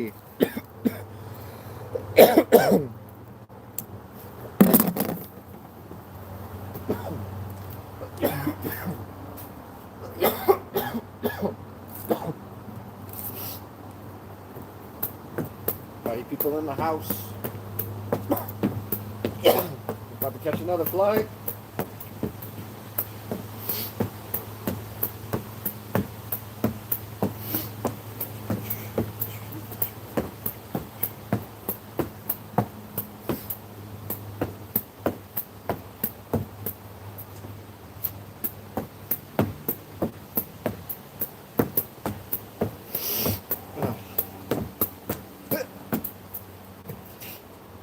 Party people in the house. About to catch another flight.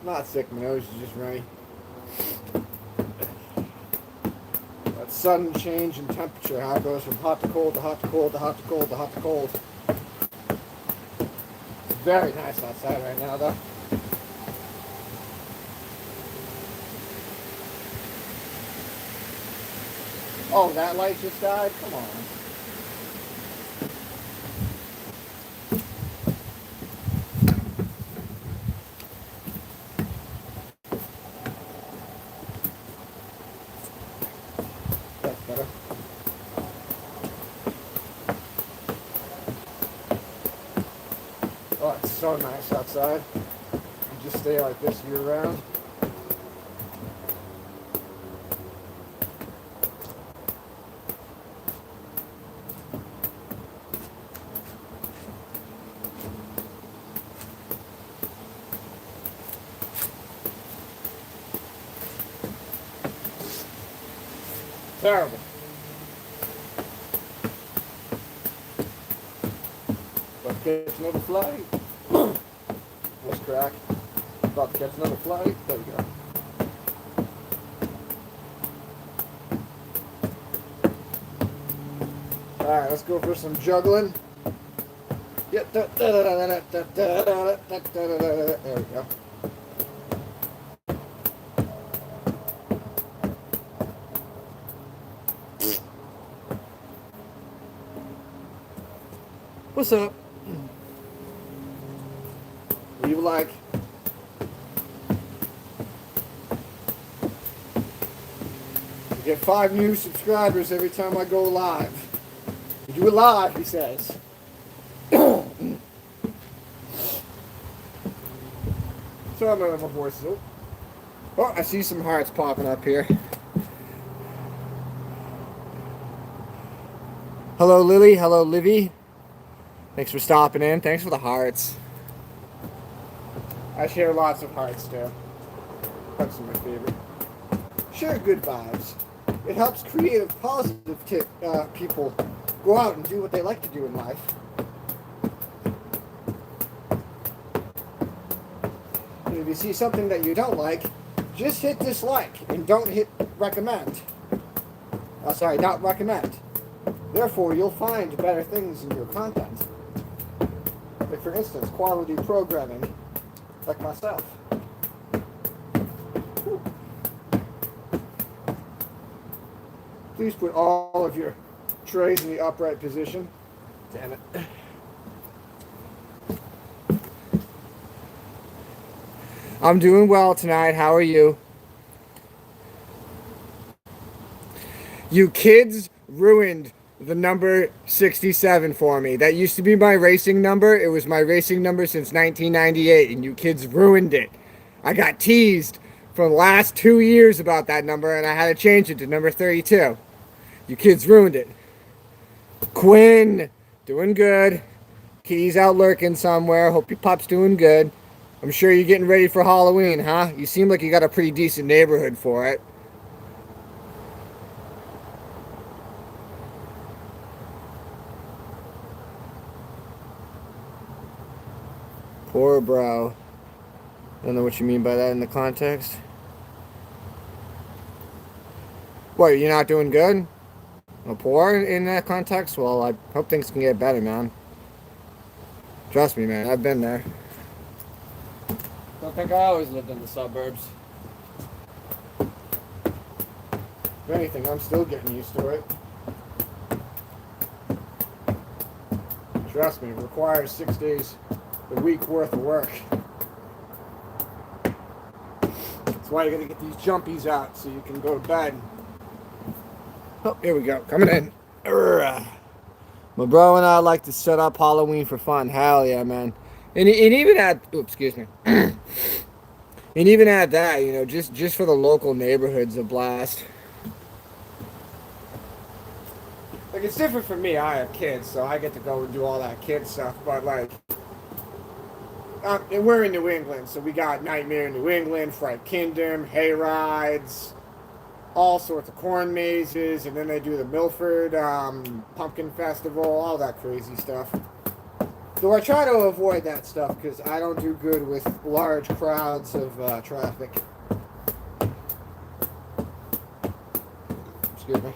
Not sick, my nose is just runny. That sudden change in temperature, how it goes from hot to cold to hot to cold to hot to cold to hot to cold. It's very nice outside right now, though. Oh, that light just died? Come on. That's better. Oh, it's so nice outside. You just stay like this year round. Terrible. About to catch another flight. Nice crack. About to catch another flight. There we go. Alright, let's go for some juggling. Yeah, there we go. What's up? Leave a like. We get 5 new subscribers every time I go live. We do it live, he says. Sorry about my voice. Oh, I see some hearts popping up here. Hello, Lily. Hello, Livy. Thanks for stopping in. Thanks for the hearts. I share lots of hearts, too. Hearts are my favorite. Share good vibes. It helps creative, positive people go out and do what they like to do in life. And if you see something that you don't like, just hit dislike and don't hit recommend. Sorry, not recommend. Therefore, you'll find better things in your content. Like, for instance, quality programming, like myself. Whew. Please put all of your trays in the upright position. Damn it. I'm doing well tonight. How are you? You kids ruined the number 67 for me. That used to be my racing number. It was my racing number since 1998, and you kids ruined it. I got teased for the last 2 years about that number, and I had to change it to number 32. You kids ruined it. Quinn, doing good. Key's out lurking somewhere. Hope your pup's doing good. I'm sure you're getting ready for Halloween, huh? You seem like you got a pretty decent neighborhood for it. Poor bro. I don't know what you mean by that in the context. What, you're not doing good? Well, poor in that context? Well, I hope things can get better, man. Trust me, man. I've been there. Don't think I always lived in the suburbs. If anything, I'm still getting used to it. Trust me, it requires 6 days the week worth of work. That's why you gotta get these jumpies out so you can go to bed. Oh, here we go. Coming in. Urgh. My bro and I like to set up Halloween for fun. Hell yeah, man. And even at, oops, excuse me. And even at that, you know, just for the local neighborhoods, a blast. Like, it's different for me. I have kids, so I get to go and do all that kid stuff. But, like, and we're in New England, so we got Nightmare in New England, Fright Kingdom, hay rides, all sorts of corn mazes, and then they do the Milford Pumpkin Festival, all that crazy stuff. Though I try to avoid that stuff because I don't do good with large crowds of traffic. Excuse me.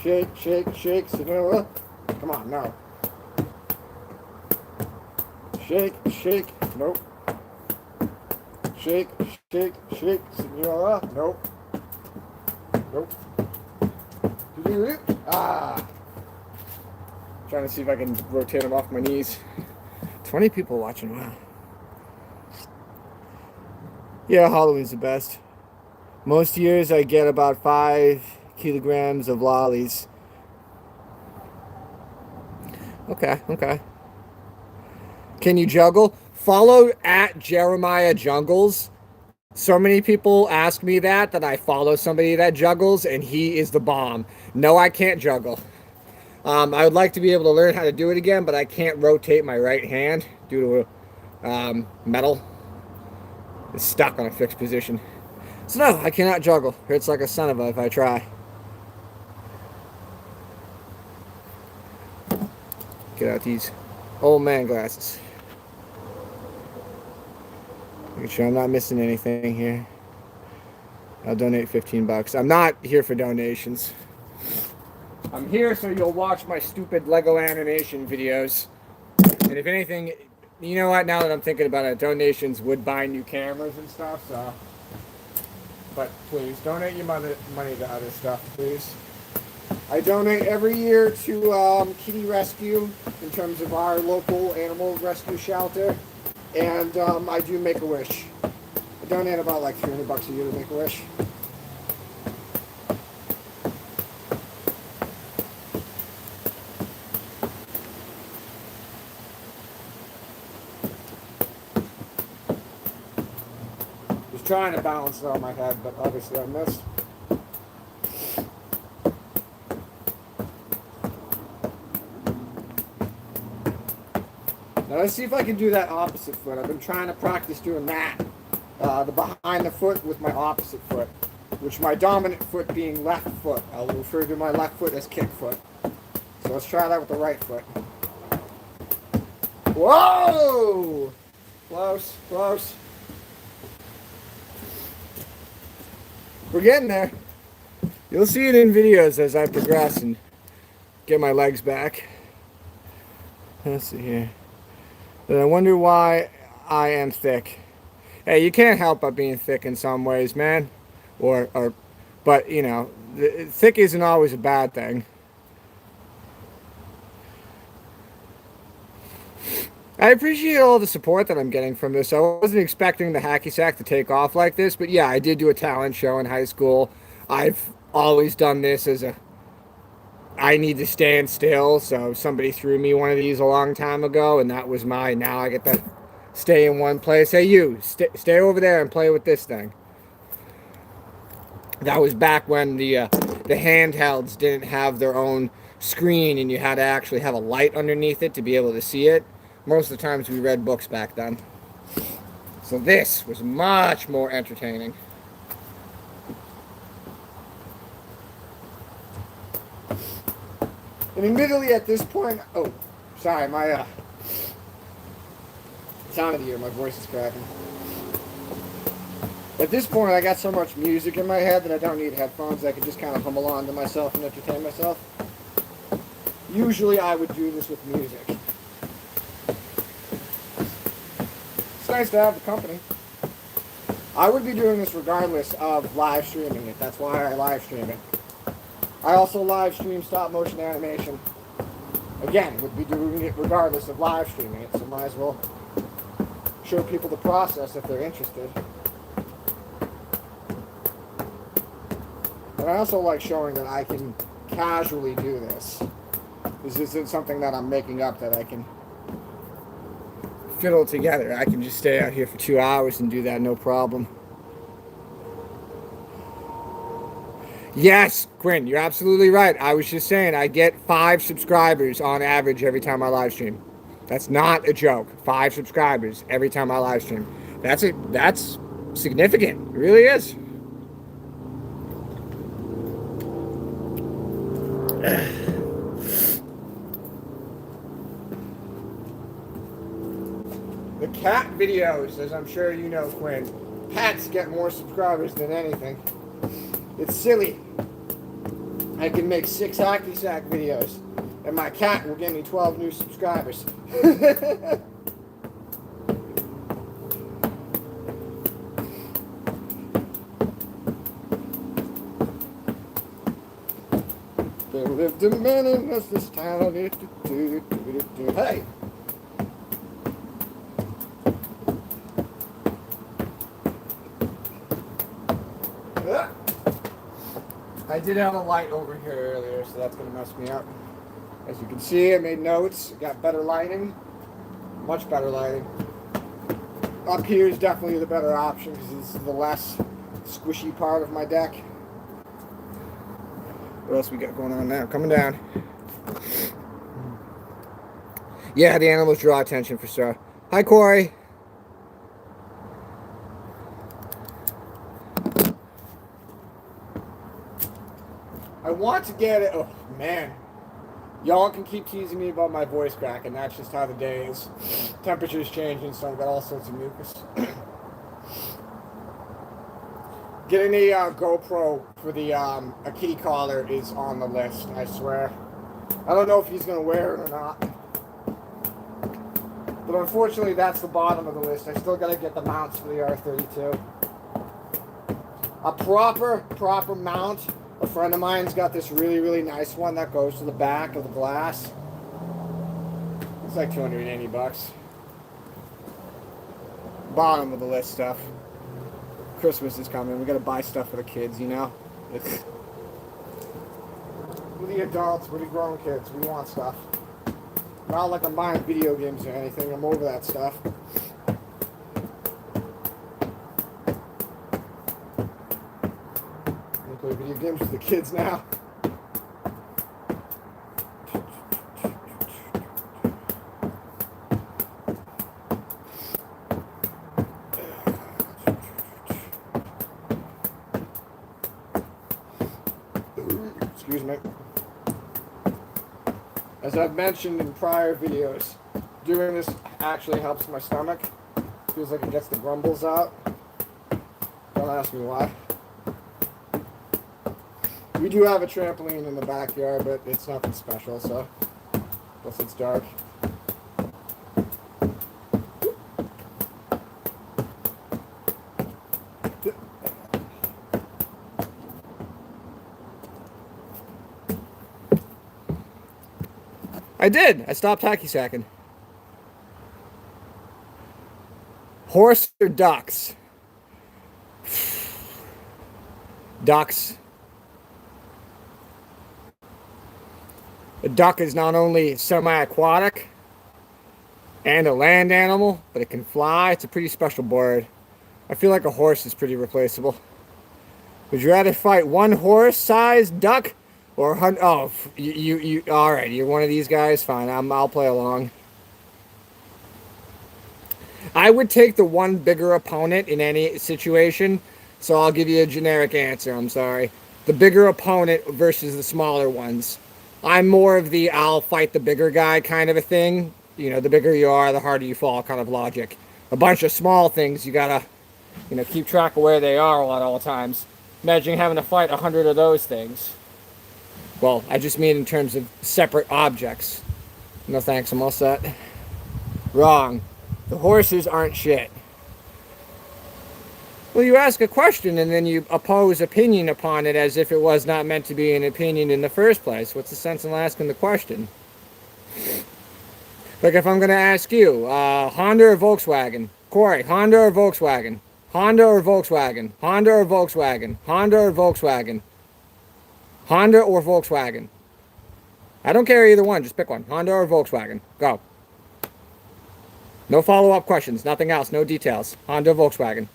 Shake, shake, shake, Sonora. Come on, no. Shake, shake, nope. Shake, shake, shake, Senora. Nope. Nope. Ah. Trying to see if I can rotate them off my knees. 20 people watching, wow. Yeah, Halloween's the best. Most years I get about 5 kilograms of lollies. Okay, okay. Can you juggle? Follow at Jeremiah Jungles. So many people ask me that I follow somebody that juggles, and he is the bomb. No, I can't juggle. I would like to be able to learn how to do it again, but I can't rotate my right hand due to metal. It's stuck on a fixed position. So no, I cannot juggle. It's like a son of a if I try. Get out these old man glasses. Make sure I'm not missing anything here. I'll donate $15. I'm not here for donations. I'm here so you'll watch my stupid Lego animation videos. And if anything, you know what, now that I'm thinking about it, donations would buy new cameras and stuff, so. But please, donate your money to other stuff, please. I donate every year to Kitty Rescue in terms of our local animal rescue shelter. And I do Make-A-Wish. I donate about like $300 a year to Make-A-Wish. Just trying to balance it on my head, but obviously I missed. Now let's see if I can do that opposite foot. I've been trying to practice doing that. The behind the foot with my opposite foot. Which my dominant foot being left foot. I'll refer to my left foot as kick foot. So let's try that with the right foot. Whoa! Close, close. We're getting there. You'll see it in videos as I progress and get my legs back. Let's see here. But I wonder why I am thick. Hey, you can't help but being thick in some ways, man. But you know, thick isn't always a bad thing. I appreciate all the support that I'm getting from this. I wasn't expecting the Hackie Sack to take off like this, but yeah, I did do a talent show in high school. I've always done this as I need to stand still, so somebody threw me one of these a long time ago, and that was mine. Now I get to stay in one place. Hey, you, stay over there and play with this thing. That was back when the handhelds didn't have their own screen, and you had to actually have a light underneath it to be able to see it. Most of the times we read books back then. So this was much more entertaining. And admittedly at this point, oh, sorry, my time of the year, my voice is cracking. At this point, I got so much music in my head that I don't need headphones. I can just kind of hum along to myself and entertain myself. Usually I would do this with music. It's nice to have the company. I would be doing this regardless of live streaming it. That's why I live stream it. I also live stream stop motion animation. Again, would be doing it regardless of live streaming it, so might as well show people the process if they're interested. And I also like showing that I can casually do this. This isn't something that I'm making up that I can fiddle together. I can just stay out here for 2 hours and do that no problem. Yes, Quinn, you're absolutely right. I was just saying I get 5 subscribers on average every time I live stream. That's not a joke. 5 subscribers every time I live stream. That's significant. It really is. The cat videos, as I'm sure you know, Quinn, cats get more subscribers than anything. It's silly. I can make 6 Hackie Sack videos, and my cat will give me 12 new subscribers. There lived a man in this town. Hey! I did have a light over here earlier, so that's going to mess me up. As you can see, I made notes. Got better lighting. Much better lighting. Up here is definitely the better option because this is the less squishy part of my deck. What else we got going on now? Coming down. Yeah, the animals draw attention for sure. Hi, Corey. I want to get it. Oh, man. Y'all can keep teasing me about my voice crack, and that's just how the day is. Temperature's changing, so I've got all sorts of mucus. Getting a GoPro for the a kitty collar is on the list, I swear. I don't know if he's going to wear it or not. But unfortunately, that's the bottom of the list. I still got to get the mounts for the R32. A proper mount. A friend of mine's got this really nice one that goes to the back of the glass. It's like $280. Bottom of the list stuff. Christmas is coming. We gotta buy stuff for the kids, you know? We're the adults, we're the grown kids. We want stuff. Not like I'm buying video games or anything. I'm over that stuff. I play video games with the kids now. Excuse me. As I've mentioned in prior videos, doing this actually helps my stomach. Feels like it gets the grumbles out. Don't ask me why. We do have a trampoline in the backyard, but it's nothing special, so plus it's dark. I did. I stopped hacky sacking. Horse or ducks? Ducks. A duck is not only semi-aquatic and a land animal, but it can fly. It's a pretty special bird. I feel like a horse is pretty replaceable. Would you rather fight one horse-sized duck or hunt? Oh, you. All right, you're one of these guys. Fine, I'll play along. I would take the one bigger opponent in any situation, so I'll give you a generic answer. I'm sorry. The bigger opponent versus the smaller ones. I'm more of the I'll fight the bigger guy kind of a thing. You know, the bigger you are, the harder you fall kind of logic. A bunch of small things, you gotta, keep track of where they are a lot all the times. Imagine having to fight 100 of those things. Well, I just mean in terms of separate objects. No thanks, I'm all set. Wrong. The horses aren't shit. Well, you ask a question and then you oppose opinion upon it as if it was not meant to be an opinion in the first place. What's the sense in asking the question? Like if I'm going to ask you, Honda or Volkswagen? Corey, Honda or Volkswagen? Honda or Volkswagen? Honda or Volkswagen? Honda or Volkswagen? Honda or Volkswagen? I don't care either one. Just pick one. Honda or Volkswagen. Go. No follow-up questions. Nothing else. No details. Honda or Volkswagen.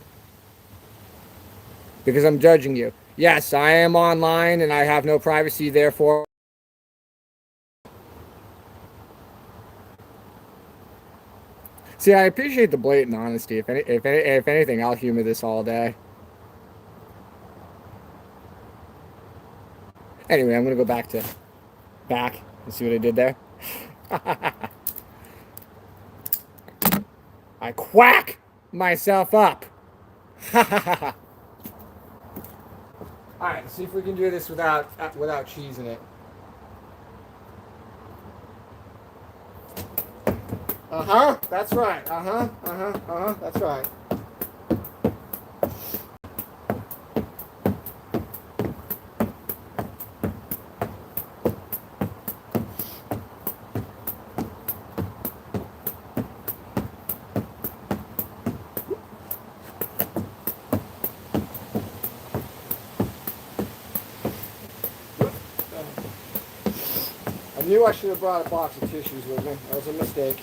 Because I'm judging you. Yes, I am online and I have no privacy, therefore. See, I appreciate the blatant honesty. If anything, I'll humor this all day. Anyway, I'm gonna go back and see what I did there. I quack myself up. All right, let's see if we can do this without cheese in it. That's right. That's right. I knew I should have brought a box of tissues with me. That was a mistake.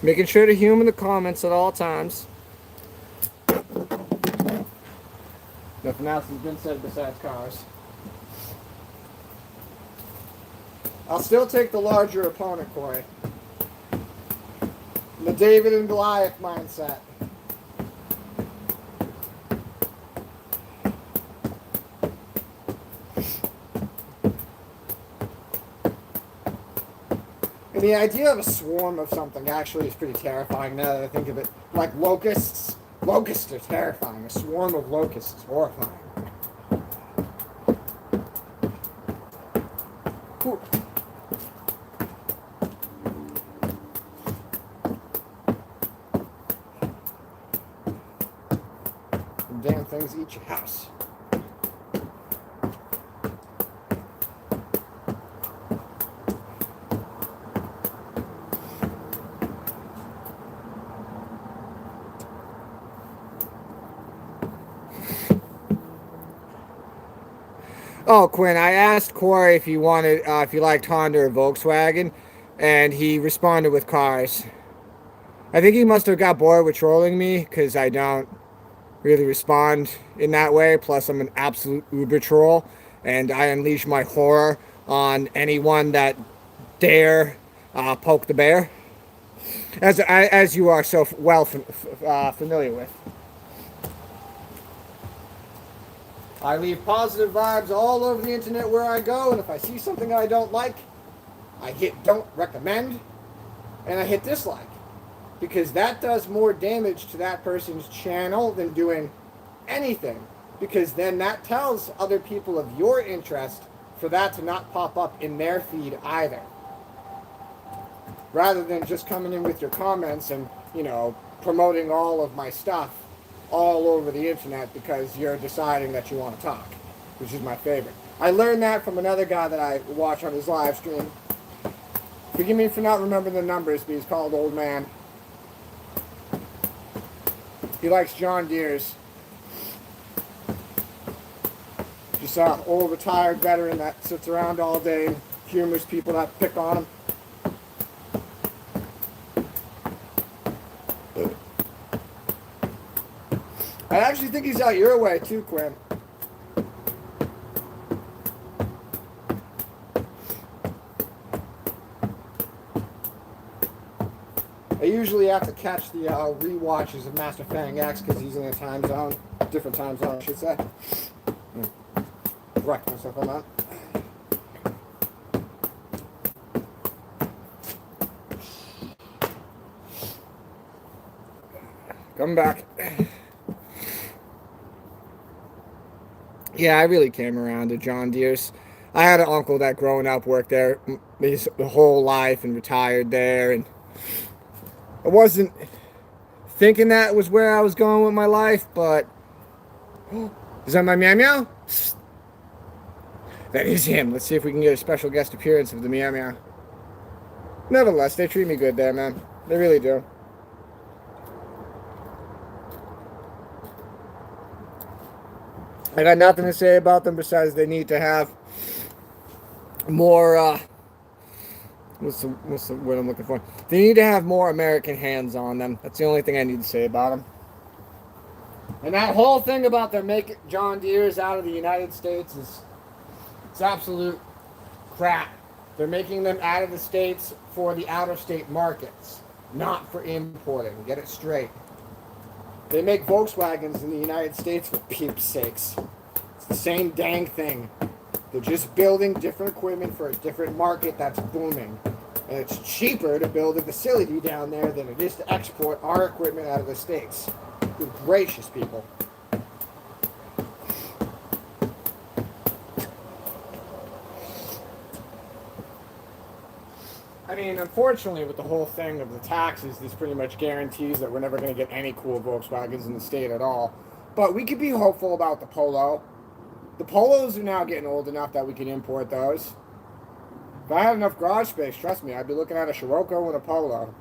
Making sure to humor the comments at all times. Nothing else has been said besides cars. I'll still take the larger opponent, Corey. The David and Goliath mindset. And the idea of a swarm of something actually is pretty terrifying now that I think of it. Like locusts. Locusts are terrifying. A swarm of locusts is horrifying. Ooh. Damn things eat your house. Oh, Quinn, I asked Corey if he wanted, if he liked Honda or Volkswagen, and he responded with cars. I think he must have got bored with trolling me because I don't really respond in that way. Plus, I'm an absolute uber troll, and I unleash my horror on anyone that dare poke the bear, as you are so well familiar with. I leave positive vibes all over the internet where I go, and if I see something I don't like, I hit don't recommend, and I hit dislike. Because that does more damage to that person's channel than doing anything. Because then that tells other people of your interest for that to not pop up in their feed either. Rather than just coming in with your comments and, promoting all of my stuff all over the internet because you're deciding that you want to talk, which is my favorite. I learned that from another guy that I watch on his live stream. Forgive me for not remembering the numbers, but he's called Old Man. He likes John Deere's. Just an old retired veteran that sits around all day and humors people that pick on him. I actually think he's out your way too, Quinn. I usually have to catch the rewatches of Master Fang X because he's in a time zone Different time zone, I should say. Correct myself on that. Come back. Yeah, I really came around to John Deere's. I had an uncle that growing up worked there his whole life and retired there, and I wasn't thinking that was where I was going with my life, but is that my meow meow? That is him. Let's see if we can get a special guest appearance of the meow meow. Nevertheless, they treat me good there, man. They really do. I got nothing to say about them besides they need to have more, what's the word I'm looking for? They need to have more American hands on them. That's the only thing I need to say about them. And that whole thing about them making John Deere's out of the United States it's absolute crap. They're making them out of the States for the out-of-state markets, not for importing. Get it straight. They make Volkswagens in the United States for peeps' sakes. It's the same dang thing. They're just building different equipment for a different market that's booming. And it's cheaper to build a facility down there than it is to export our equipment out of the States. Good gracious, people. I mean, unfortunately, with the whole thing of the taxes, this pretty much guarantees that we're never going to get any cool Volkswagens in the state at all. But we could be hopeful about the Polo. The Polos are now getting old enough that we can import those. If I had enough garage space, trust me, I'd be looking at a Scirocco and a Polo.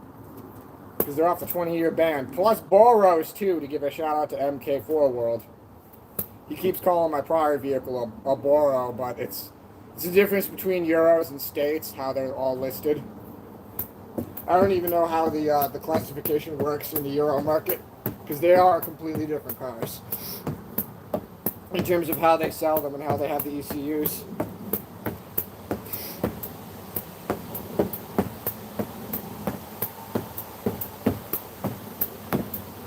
Because they're off the 20-year ban. Plus Boros, too, to give a shout-out to MK4 World. He keeps calling my prior vehicle a Boro, but it's the difference between Euros and States, how they're all listed. I don't even know how the classification works in the Euro market, because they are completely different cars in terms of how they sell them and how they have the ECUs.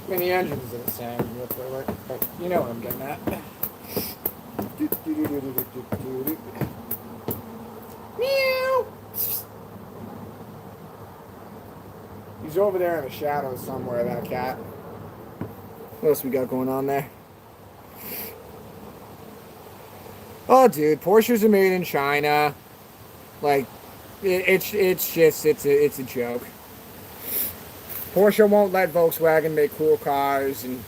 I mean, the engines are the same, but you know what I'm getting at. Meow! He's over there in the shadows somewhere, that cat. What else we got going on there? Oh, dude, Porsches are made in China. Like, it's a joke. Porsche won't let Volkswagen make cool cars, and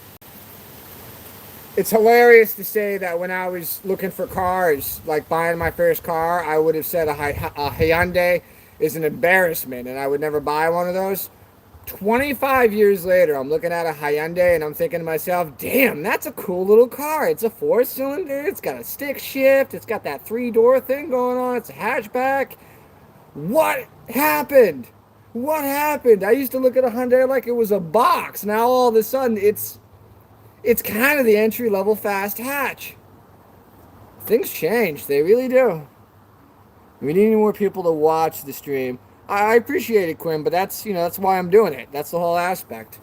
it's hilarious to say that when I was looking for cars, like buying my first car, I would have said a Hyundai is an embarrassment, and I would never buy one of those. 25 years later, I'm looking at a Hyundai, and I'm thinking to myself, damn, that's a cool little car. It's a 4-cylinder, it's got a stick shift, it's got that 3-door thing going on, it's a hatchback. What happened? What happened? I used to look at a Hyundai like it was a box. Now all of a sudden it's kind of the entry-level fast hatch. Things change. They really do. We need more people to watch the stream. I appreciate it, Quinn, but that's why I'm doing it. That's the whole aspect.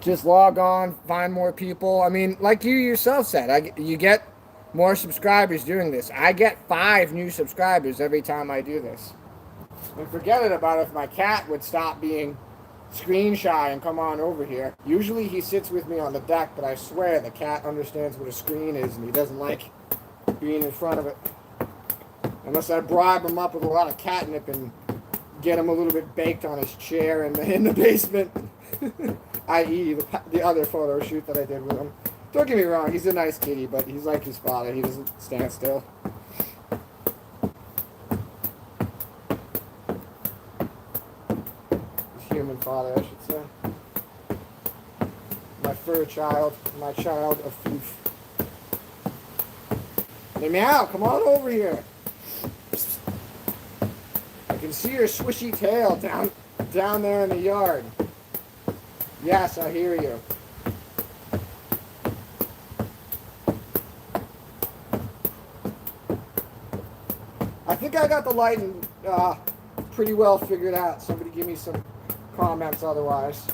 Just log on, find more people. I mean, like you yourself said, you get more subscribers doing this. I get 5 new subscribers every time I do this. And forget it about if my cat would stop being screen shy and come on over here. Usually he sits with me on the deck, but I swear the cat understands what a screen is and he doesn't like being in front of it. Unless I bribe him up with a lot of catnip and get him a little bit baked on his chair in the basement. I.e. the other photo shoot that I did with him. Don't get me wrong, he's a nice kitty, but he's like his father. He doesn't stand still. His human father, I should say. My fur child, my child of foof. Hey, meow, come on over here. I can see your swishy tail down there in the yard. Yes, I hear you. I think I got the lighting pretty well figured out. Somebody give me some comments otherwise.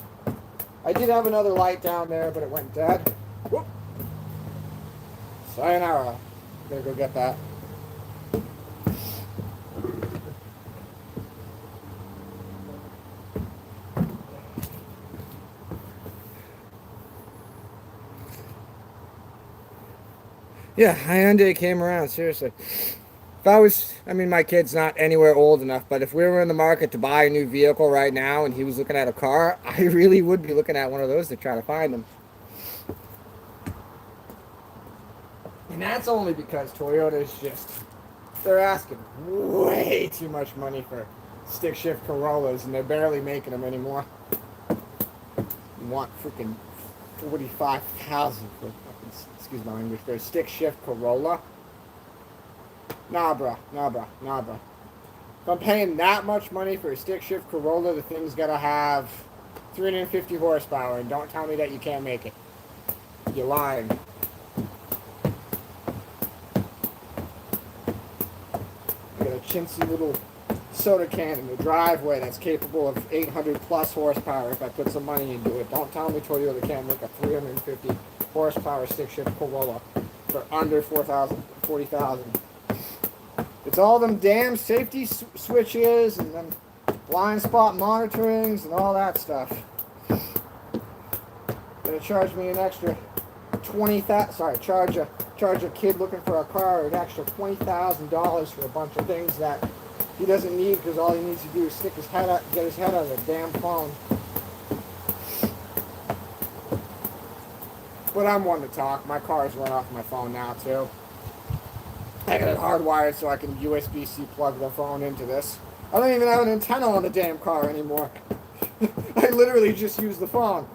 I did have another light down there, but it went dead. Whoop. Sayonara. Gotta go get that. Yeah, Hyundai came around, seriously. If I mean, my kid's not anywhere old enough, but if we were in the market to buy a new vehicle right now and he was looking at a car, I really would be looking at one of those to try to find him. And that's only because Toyota's they're asking way too much money for stick shift Corollas and they're barely making them anymore. You want freaking 45,000 for excuse my language, for a stick shift Corolla? Nah, bruh. If I'm paying that much money for a stick shift Corolla, the thing's gotta have 350 horsepower, and don't tell me that you can't make it. You're lying. I got a chintzy little soda can in the driveway that's capable of 800 plus horsepower if I put some money into it. Don't tell me Toyota can't make a 350 horsepower stick shift Corolla for under 40,000. It's all them damn safety switches and them blind spot monitorings and all that stuff. Gonna charge me an extra charge a kid looking for a car an extra $20,000 for a bunch of things that he doesn't need because all he needs to do is get his head out of the damn phone. But I'm one to talk. My cars run off my phone now too. I got it hardwired so I can USB-C plug the phone into this. I don't even have an antenna on the damn car anymore. I literally just use the phone.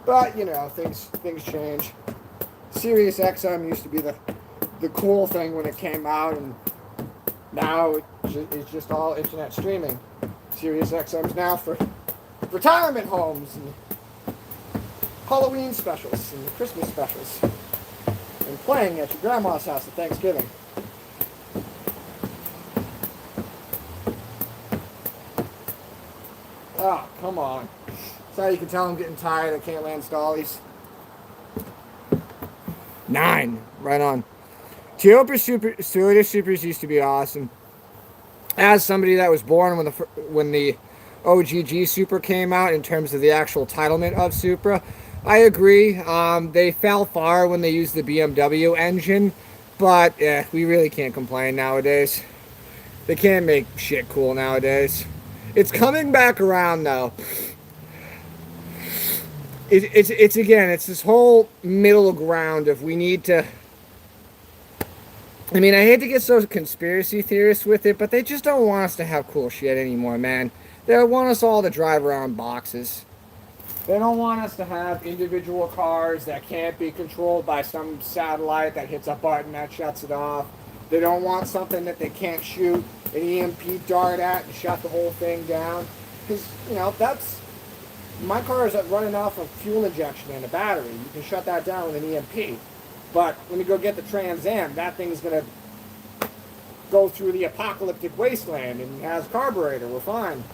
But, you know, things change. Sirius XM used to be the cool thing when it came out, and now it's just all internet streaming. Sirius XM's now for retirement homes and Halloween specials and Christmas specials and playing at your grandma's house at Thanksgiving. Oh, come on. That's how you can tell I'm getting tired. I can't land stallies. 9. Right on. Toyota Supers used to be awesome. As somebody that was born when the OGG Supra came out in terms of the actual titlement of Supra, I agree. They fell far when they used the BMW engine, but we really can't complain nowadays. They can't make shit cool nowadays. It's coming back around though. It's again, it's this whole middle ground of we need to. I mean, I hate to get so conspiracy theorist with it, but they just don't want us to have cool shit anymore, man. They want us all to drive around boxes. They don't want us to have individual cars that can't be controlled by some satellite that hits a button that shuts it off. They don't want something that they can't shoot an EMP dart at and shut the whole thing down. Because, you know, my car is running off of fuel injection and a battery. You can shut that down with an EMP. But when you go get the Trans Am, that thing's going to go through the apocalyptic wasteland and has carburetor. We're fine.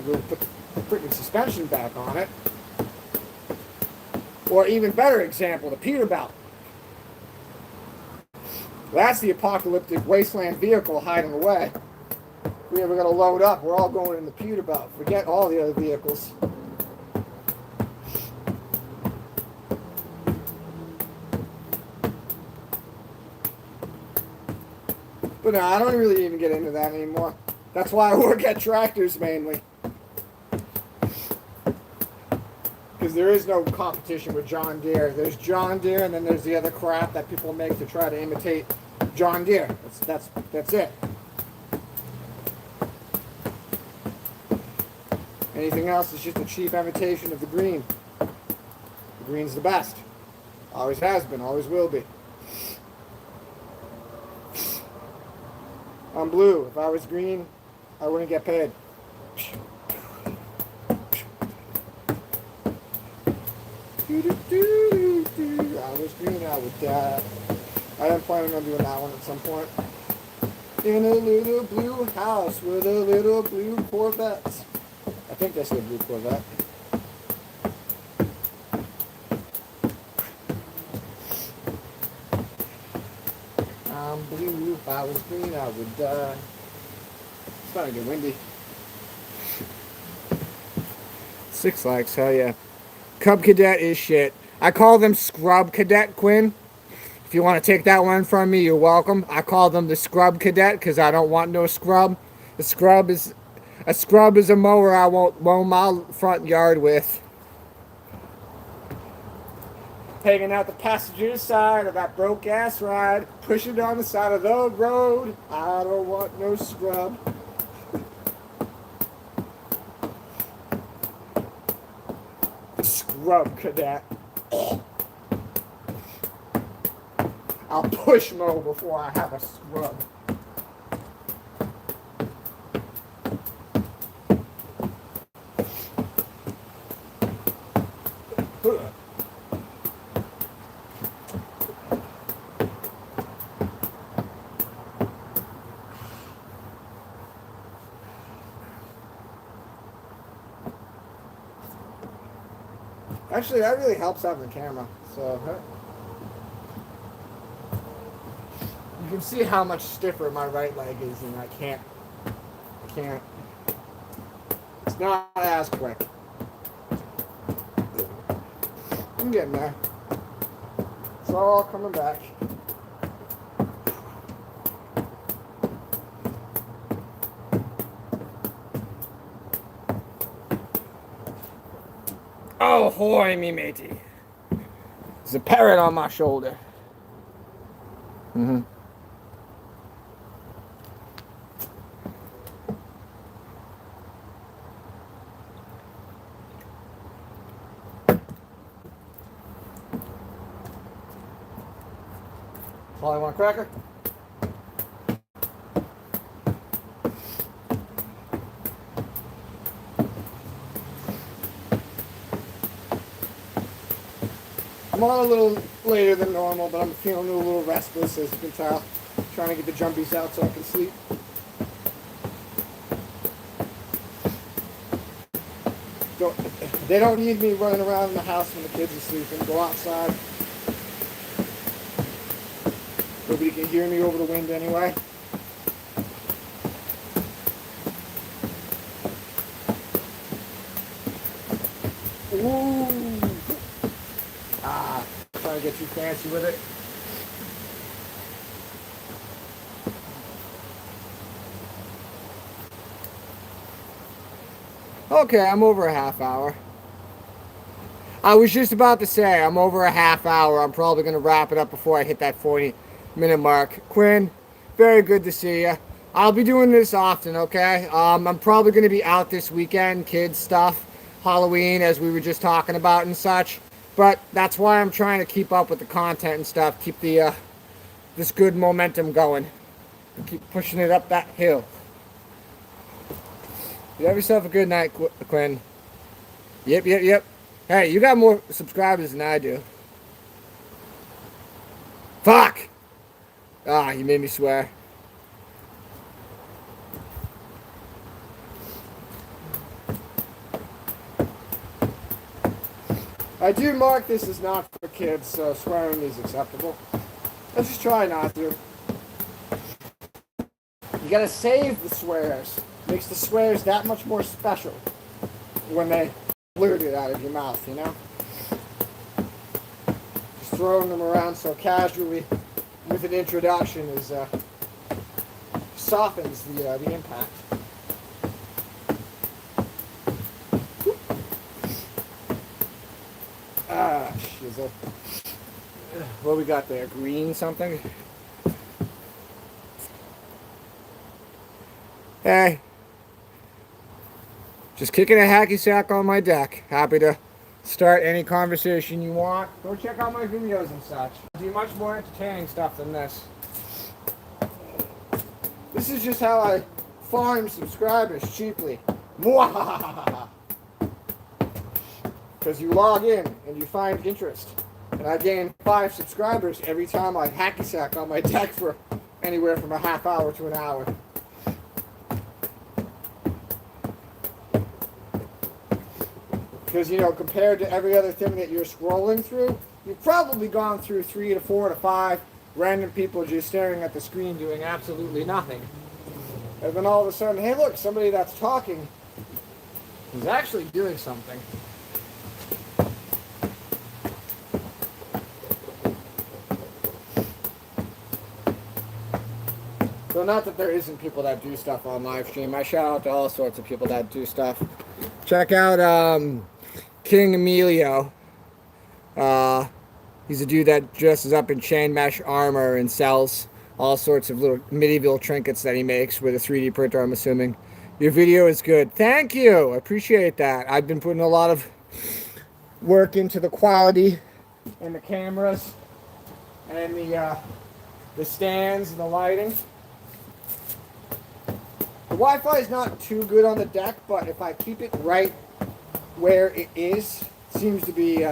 We'll put the freaking suspension back on it. Or even better example, the Peterbilt. That's the apocalyptic wasteland vehicle hiding away. If we ever got to load up, we're all going in the Peterbilt. Forget all the other vehicles. But no, I don't really even get into that anymore. That's why I work at tractors mainly. Because there is no competition with John Deere. There's John Deere, and then there's the other crap that people make to try to imitate John Deere. That's it. Anything else is just a cheap imitation of the green. The green's the best. Always has been, always will be. I'm blue. If I was green, I wouldn't get paid. If I was green, I would die. I am planning on doing that one at some point. In a little blue house with a little blue Corvette. I think that's the blue Corvette. I'm blue, if I was green, I would die. It's starting to get windy. 6 likes, hell yeah. Cub Cadet is shit. I call them Scrub Cadet, Quinn. If you want to take that one from me, you're welcome. I call them the Scrub Cadet because I don't want no scrub. A scrub is a mower I won't mow my front yard with. Taking out the passenger side of that broke ass ride, pushing on the side of the road. I don't want no scrub. Scrub Cadet. I'll push mow before I have a scrub. Actually, that really helps having the camera. So you can see how much stiffer my right leg is, and I can't. It's not as quick. I'm getting there. It's all coming back. Oh, hoy, me matey. There's a parrot on my shoulder. Mm-hmm. Polly, want a cracker? I'm on a little later than normal, but I'm feeling a little restless, as you can tell. Trying to get the jumpies out so I can sleep. They don't need me running around in the house when the kids are sleeping. Go outside. Nobody can hear me over the wind anyway. Ooh. Trying to get too fancy with it. Okay, I'm over a half hour. I was just about to say, I'm over a half hour. I'm probably going to wrap it up before I hit that 40-minute mark. Quinn, very good to see you. I'll be doing this often, okay? I'm probably going to be out this weekend, kids stuff, Halloween, as we were just talking about and such. But that's why I'm trying to keep up with the content and stuff, keep the this good momentum going, and keep pushing it up that hill. You have yourself a good night, Quinn. Yep. Hey, you got more subscribers than I do. Fuck! Ah, you made me swear. I do mark this as not for kids, so swearing is acceptable. Let's just try not to. You gotta save the swears. Makes the swears that much more special when they blurt it out of your mouth, you know? Just throwing them around so casually with an introduction is softens the impact. Shizzle. What we got there? Green something? Hey. Just kicking a hacky sack on my deck. Happy to start any conversation you want. Go check out my videos and such. I do much more entertaining stuff than this. This is just how I farm subscribers cheaply. Because you log in and you find interest. And I gain 5 subscribers every time I hacky sack on my deck for anywhere from a half hour to an hour. Because, compared to every other thing that you're scrolling through, you've probably gone through 3 to 4 to 5 random people just staring at the screen doing absolutely nothing. And then all of a sudden, hey, look, somebody that's talking is actually doing something. So not that there isn't people that do stuff on live stream. I shout out to all sorts of people that do stuff. Check out King Emilio. He's a dude that dresses up in chain mesh armor and sells all sorts of little medieval trinkets that he makes with a 3D printer, I'm assuming. Your video is good. Thank you. I appreciate that. I've been putting a lot of work into the quality and the cameras and the stands and the lighting. The Wi-Fi is not too good on the deck, but if I keep it right where it is, it seems to be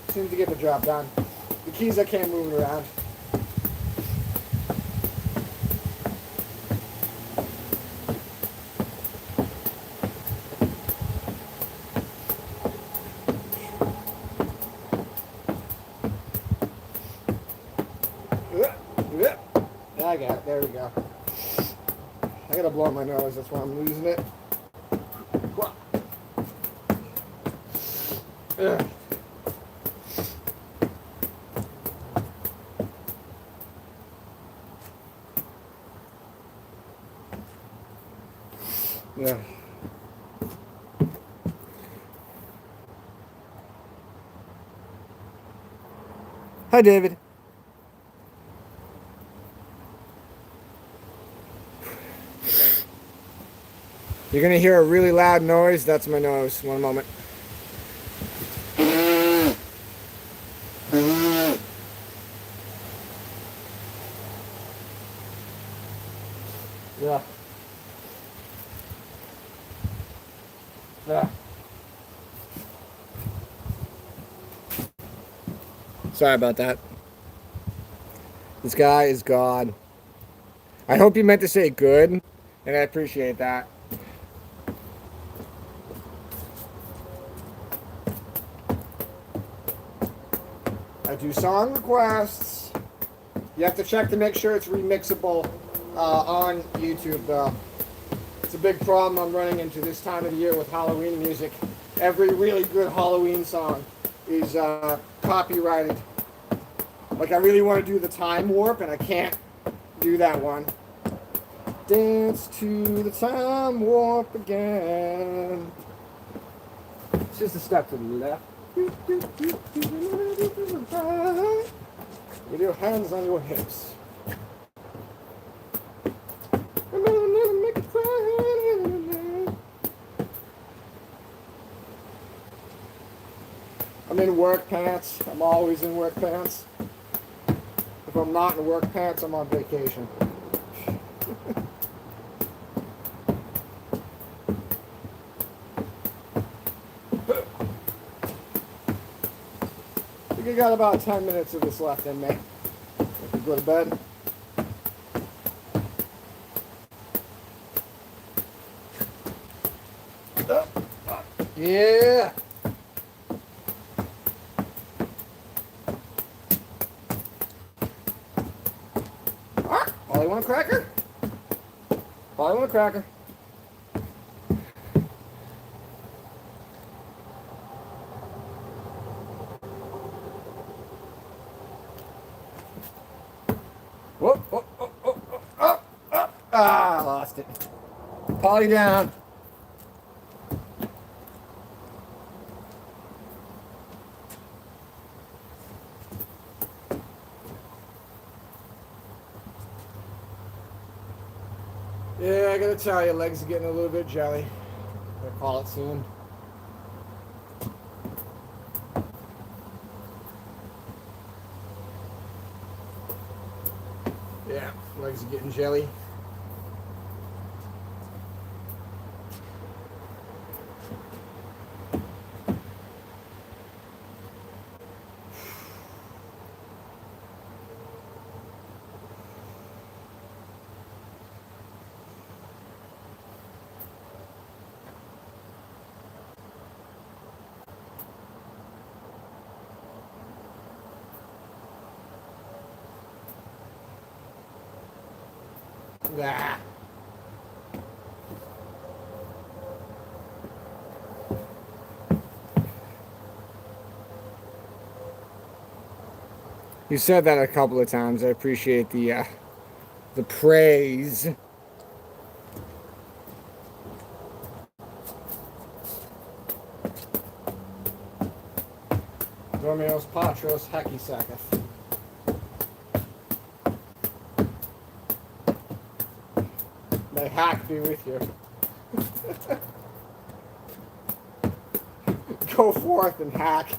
seems to get the job done. The keys I can't move it around. I got it. There we go. I gotta blow my nose. That's why I'm losing it. Ugh. Yeah. Hi, David. You're gonna hear a really loud noise. That's my nose. One moment. Yeah. Yeah. Sorry about that. This guy is gone. I hope you meant to say good, and I appreciate that. I do song requests. You have to check to make sure it's remixable on YouTube, though. It's a big problem I'm running into this time of the year with Halloween music. Every really good Halloween song is copyrighted. Like, I really want to do the time warp, and I can't do that one. Dance to the time warp again. It's just a step to the left. With your hands on your hips. I'm in work pants. I'm always in work pants. If I'm not in work pants, I'm on vacation. I think I got about 10 minutes of this left in me. I can go to bed. Yeah. Polly want a cracker? Polly want a cracker? Whoop, whoop, whoop, whoop, whoop, oh, oh. Ah, I lost it. Polly down. Yeah, I gotta tell you, legs are getting a little bit jelly. I'll call it soon. Yeah, legs are getting jelly. Ah. You said that a couple of times. I appreciate the praise. Dominos Patros Hackie Sack. May hack be with you. Go forth and hack.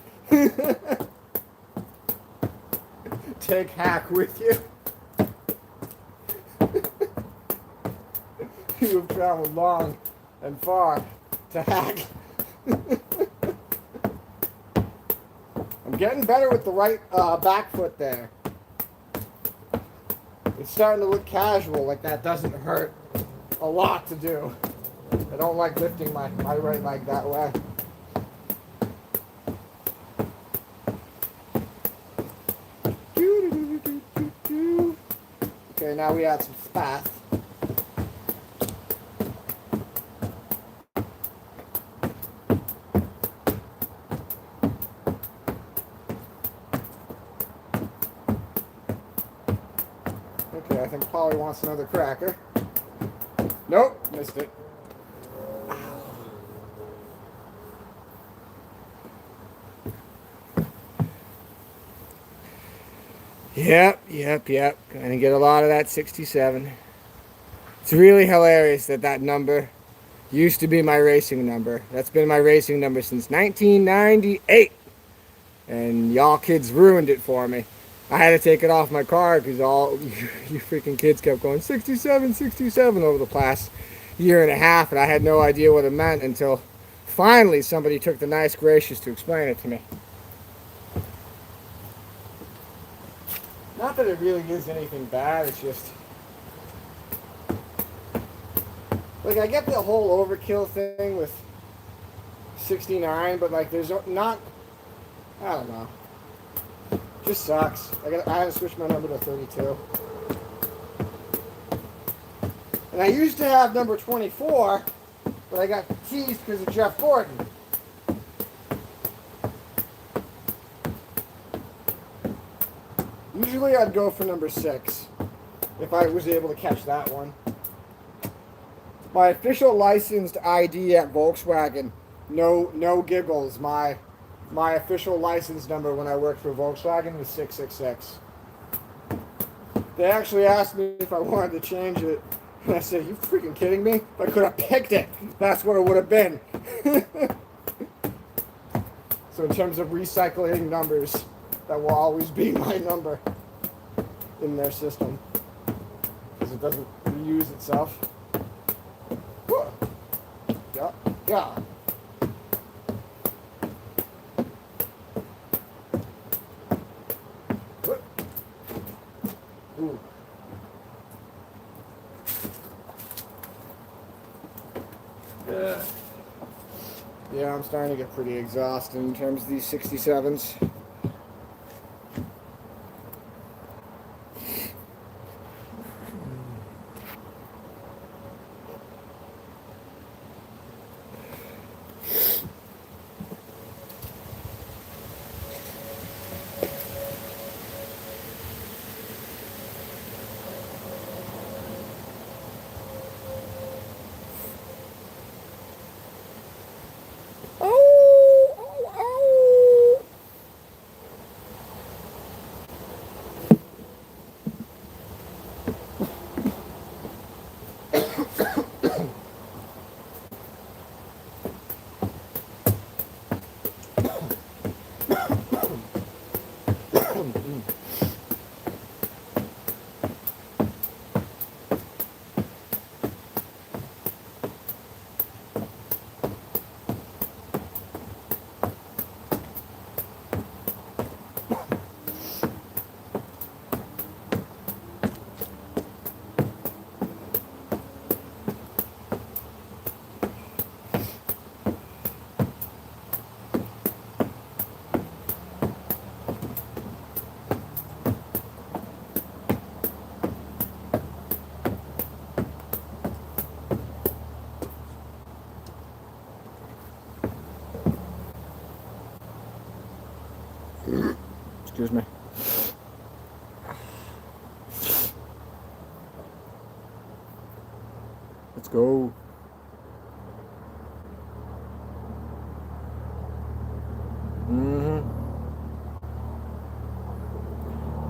Take hack with you. You have traveled long and far to hack. I'm getting better with the right back foot there. It's starting to look casual, like that doesn't hurt a lot to do. I don't like lifting my right leg that way. Okay, now we add some spath. Okay, I think Polly wants another cracker. Nope, missed it. Yep. Gonna get a lot of that 67. It's really hilarious that number used to be my racing number. That's been my racing number since 1998. And y'all kids ruined it for me. I had to take it off my car because all you freaking kids kept going 67, 67 over the past year and a half, and I had no idea what it meant until finally somebody took the nice gracious to explain it to me. Not that it really is anything bad, it's just like I get the whole overkill thing with 69, but like there's not, I don't know. Just sucks. I had to switch my number to 32. And I used to have number 24, but I got teased because of Jeff Gordon. Usually I'd go for number 6 if I was able to catch that one. My official licensed ID at Volkswagen, no giggles, my official license number when I worked for Volkswagen was 666. They actually asked me if I wanted to change it. And I said, you freaking kidding me? If I could have picked it, that's what it would have been. So in terms of recycling numbers, that will always be my number in their system. Because it doesn't reuse itself. Yeah. Ooh. Yeah, I'm starting to get pretty exhausted in terms of these 67s. Excuse me. Let's go.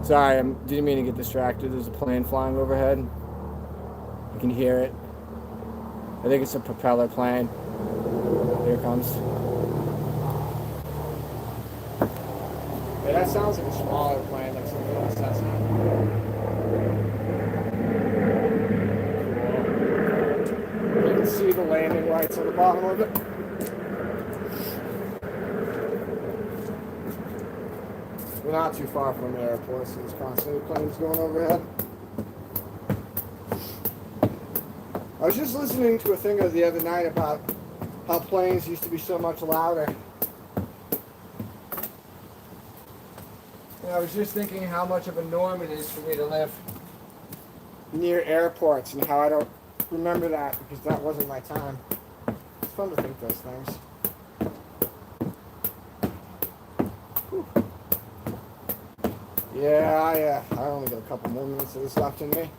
Sorry, I didn't mean to get distracted. There's a plane flying overhead. You can hear it. I think it's a propeller plane. Here it comes. Yeah, that sounds like a smaller plane, like some little Cessna. Cool. You can see the landing lights on the bottom of it. We're not too far from the airport, so there's constantly planes going overhead. I was just listening to a thing the other night about how planes used to be so much louder. And I was just thinking how much of a norm it is for me to live near airports and how I don't remember that because that wasn't my time. It's fun to think those things. Whew. Yeah, I only got a couple more minutes of this left in me.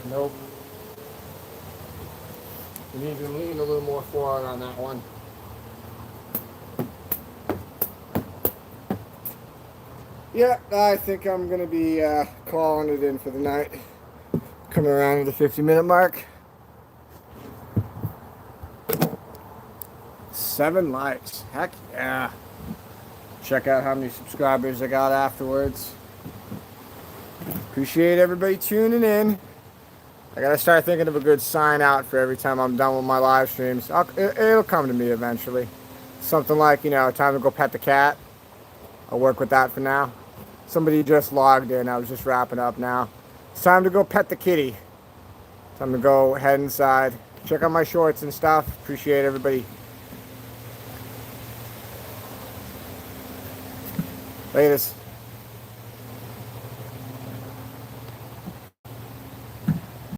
Nope. You need to lean a little more forward on that one. Yeah, I think I'm going to be calling it in for the night. Coming around to the 50-minute mark. 7 likes. Heck yeah. Check out how many subscribers I got afterwards. Appreciate everybody tuning in. I gotta start thinking of a good sign out for every time I'm done with my live streams. It'll come to me eventually. Something like, time to go pet the cat. I'll work with that for now. Somebody just logged in. I was just wrapping up now. It's time to go pet the kitty. Time to go head inside. Check out my shorts and stuff. Appreciate everybody. Latest.